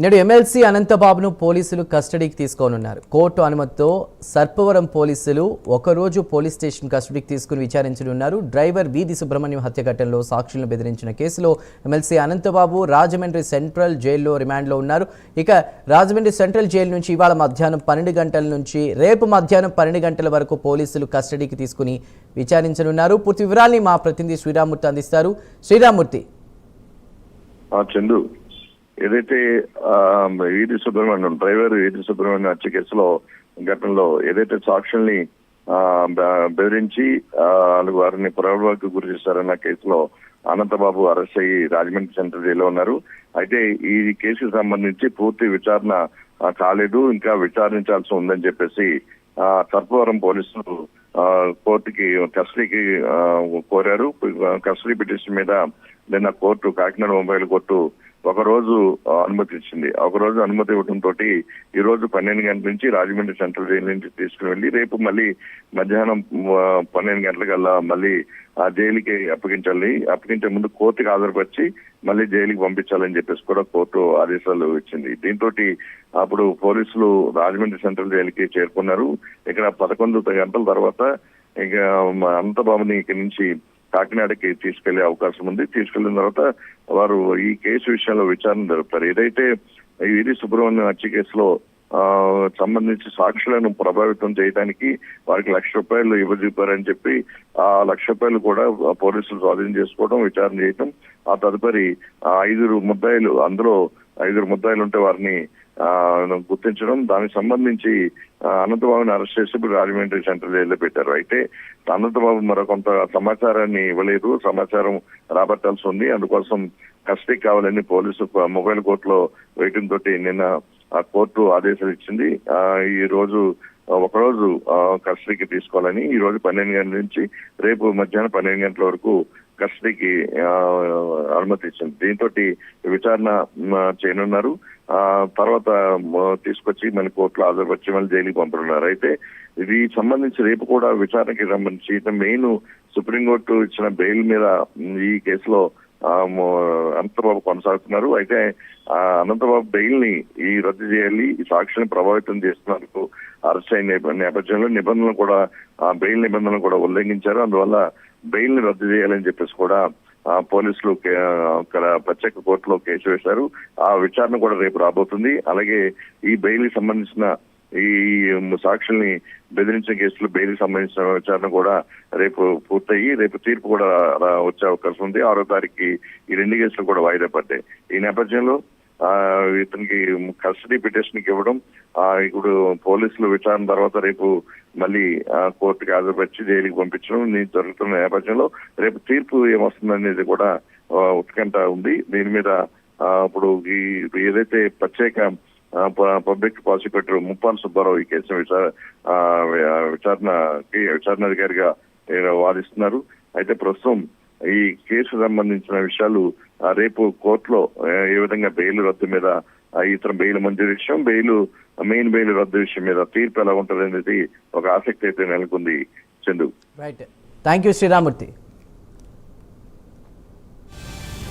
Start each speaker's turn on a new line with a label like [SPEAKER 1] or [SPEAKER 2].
[SPEAKER 1] నేడు ఎమ్మెల్సీ అనంతబాబును పోలీసులు కస్టడీకి తీసుకోనున్నారు. కోర్టు అనుమతితో సర్పవరం పోలీసులు ఒకరోజు పోలీస్ స్టేషన్ కస్టడీకి తీసుకుని విచారించనున్నారు. డ్రైవర్ వీధి సుబ్రహ్మణ్యం హత్య ఘటనలో సాక్షులను బెదిరించిన కేసులో ఎమ్మెల్సీ అనంతబాబు రాజమండ్రి సెంట్రల్ జైల్లో రిమాండ్లో ఉన్నారు. ఇక రాజమండ్రి సెంట్రల్ జైలు నుంచి ఇవాళ మధ్యాహ్నం 12 గంటల నుంచి రేపు మధ్యాహ్నం 12 గంటల వరకు పోలీసులు కస్టడీకి తీసుకుని విచారించనున్నారు. పూర్తి వివరాల్ని మా ప్రతినిధి శ్రీరామూర్తి అందిస్తారు. శ్రీరామూర్తి.
[SPEAKER 2] చందు, ఏదైతే వీధి సుబ్రహ్మణ్యం డ్రైవర్ వీధి సుబ్రహ్మణ్యం హత్య కేసులో ఘటనలో ఏదైతే సాక్షుల్ని బెదిరించి వారిని ప్రలోభాలకు గురి చేశారన్న కేసులో అనంతబాబు అరెస్ట్ అయ్యి రాజమండ్రి సెంట్రల్ జైల్లో ఉన్నారు. అయితే ఈ కేసుకు సంబంధించి పూర్తి విచారణ కాలేదు, ఇంకా విచారించాల్సి ఉందని చెప్పేసి సర్పవరం పోలీసులు కోర్టుకి కస్టడీకి కోరారు. కస్టడీ పిటిషన్ మీద నిన్న కోర్టు కాకినాడ మొబైల్ కోర్టు ఒకరోజు అనుమతి ఇచ్చింది. ఒకరోజు అనుమతి ఇవ్వడంతో ఈ రోజు 12 గంటల నుంచి రాజమండ్రి సెంట్రల్ జైలు నుంచి తీసుకుని వెళ్ళి రేపు మళ్ళీ మధ్యాహ్నం 12 గంటలకల్లా మళ్ళీ ఆ జైలుకి అప్పగించే ముందు కోర్టుకి హాజరుపరిచి మళ్ళీ జైలుకి పంపించాలని చెప్పేసి కూడా కోర్టు ఆదేశాలు ఇచ్చింది. దీంతో అప్పుడు పోలీసులు రాజమండ్రి సెంట్రల్ జైలుకి చేరుకున్నారు. ఇక్కడ 11 గంటల తర్వాత ఇక అనంతబాబుని ఇక్కడి నుంచి కాకినాడకి తీసుకెళ్లే అవకాశం ఉంది. తీసుకెళ్లిన తర్వాత వారు ఈ కేసు విషయంలో విచారణ జరుపుతారు. ఏదైతే వీధి సుబ్రహ్మణ్యం హత్య కేసులో సంబంధించి సాక్షులను ప్రభావితం చేయడానికి వారికి ₹1,00,000 ఇవ్వజూపారని చెప్పి ఆ ₹1,00,000 కూడా పోలీసులు స్వాధీనం చేసుకోవడం, విచారణ చేయడం, ఆ తదుపరి 5 ముద్దాయిలు, అందులో 5 ముద్దాయిలు ఉంటే వారిని గుర్తించడం, దానికి సంబంధించి అనంతబాబుని అరెస్ట్ చేసి రాజమండ్రి సెంట్రల్ జైల్లో పెట్టారు. అయితే అనంతబాబు మరొకంత సమాచారాన్ని ఇవ్వలేదు, సమాచారం రాబట్టాల్సి ఉంది. అందుకోసం కస్టడీ కావాలని పోలీసు మొబైల్ కోర్టులో వేయడం తోటి నిన్న ఆ కోర్టు ఆదేశాలు ఇచ్చింది. ఈ రోజు ఒకరోజు కస్టడీకి తీసుకోవాలని ఈ రోజు 12 గంటల నుంచి రేపు మధ్యాహ్నం 12 గంటల వరకు కస్టడీకి అనుమతి ఇచ్చింది. దీంతో విచారణ చేయనున్నారు. తర్వాత తీసుకొచ్చి మళ్ళీ కోర్టులో హాజరుపరిచి మళ్ళీ జైలుకి పంపనున్నారు. అయితే ఇది సంబంధించి రేపు కూడా విచారణకి సంబంధించి మెయిన్ సుప్రీంకోర్టు ఇచ్చిన బెయిల్ మీద ఈ కేసులో అనంతబాబు కొనసాగుతున్నారు. అయితే అనంతబాబు బెయిల్ ని రద్దు చేయాలి, ఈ సాక్షిని ప్రభావితం చేస్తున్నందుకు అరెస్ట్ అయిన నేపథ్యంలో నిబంధనలు కూడా బెయిల్ నిబంధనలు కూడా ఉల్లంఘించారు. అందువల్ల బెయిల్ ని రద్దు చేయాలని చెప్పేసి కూడా పోలీసులు అక్కడ ప్రత్యేక కోర్టులో కేసు వేశారు. ఆ విచారణ కూడా రేపు రాబోతుంది. అలాగే ఈ బెయిల్ కి సంబంధించిన ఈ సాక్షుల్ని బెదిరించిన కేసులు బెయిల్ కి సంబంధించిన విచారణ కూడా రేపు పూర్తయి రేపు తీర్పు కూడా వచ్చే అవకాశం ఉంది. 6వ తారీఖుకి ఈ 2 కేసులు కూడా వాయిదా పడ్డాయి. ఈ నేపథ్యంలో ఇతనికి కస్టడీ పిటిషన్ కి ఇవ్వడం, ఇప్పుడు పోలీసులు విచారణ తర్వాత రేపు మళ్ళీ కోర్టుకి హాజరుపరిచి జైలుకి పంపించడం జరుగుతున్న నేపథ్యంలో రేపు తీర్పు ఏమొస్తుందనేది కూడా ఉత్కంఠ ఉంది. దీని మీద ఇప్పుడు ఏదైతే ప్రత్యేక పబ్లిక్ ప్రాసిక్యూటర్ ముప్పాల సుబ్బారావు ఈ కేసు విచారణాధికారిగా వాదిస్తున్నారు. అయితే ప్రస్తుతం ఈ కేసు సంబంధించిన విషయాలు రేపు కోర్టులో ఏ విధంగా బెయిల్ రద్దు మీద, ఇతర బెయిల్ మంజూరు విషయం, మెయిన్ బెయిల్ రద్దు విషయం మీద తీర్పు ఎలా ఉంటుంది అనేది ఒక ఆసక్తి అయితే నెలకొంది. Chandu.
[SPEAKER 1] Right, thank you Sriramurthy.